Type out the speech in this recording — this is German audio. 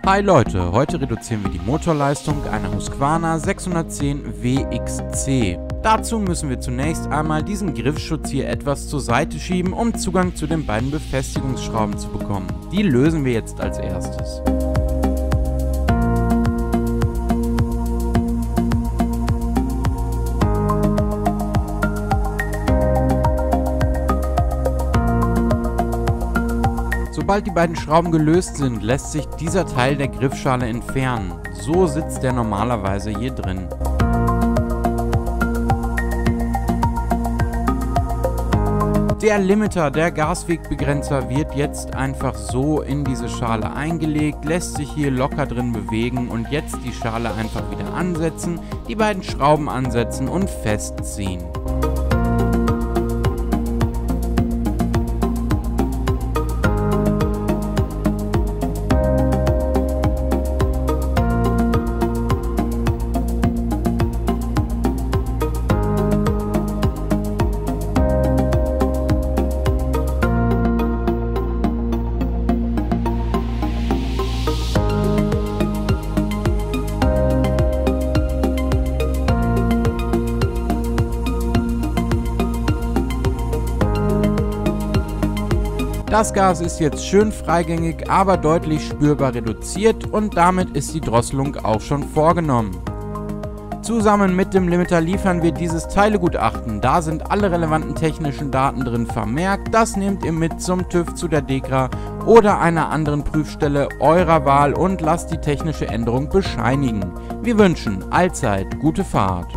Hi Leute, heute reduzieren wir die Motorleistung einer Husqvarna 610 WXC. Dazu müssen wir zunächst einmal diesen Griffschutz hier etwas zur Seite schieben, um Zugang zu den beiden Befestigungsschrauben zu bekommen. Die lösen wir jetzt als erstes. Sobald die beiden Schrauben gelöst sind, lässt sich dieser Teil der Griffschale entfernen. So sitzt der normalerweise hier drin. Der Limiter, der Gaswegbegrenzer, wird jetzt einfach so in diese Schale eingelegt, lässt sich hier locker drin bewegen und jetzt die Schale einfach wieder ansetzen, die beiden Schrauben ansetzen und festziehen. Das Gas ist jetzt schön freigängig, aber deutlich spürbar reduziert und damit ist die Drosselung auch schon vorgenommen. Zusammen mit dem Limiter liefern wir dieses Teilegutachten. Da sind alle relevanten technischen Daten drin vermerkt. Das nehmt ihr mit zum TÜV, zu der DEKRA oder einer anderen Prüfstelle eurer Wahl und lasst die technische Änderung bescheinigen. Wir wünschen allzeit gute Fahrt.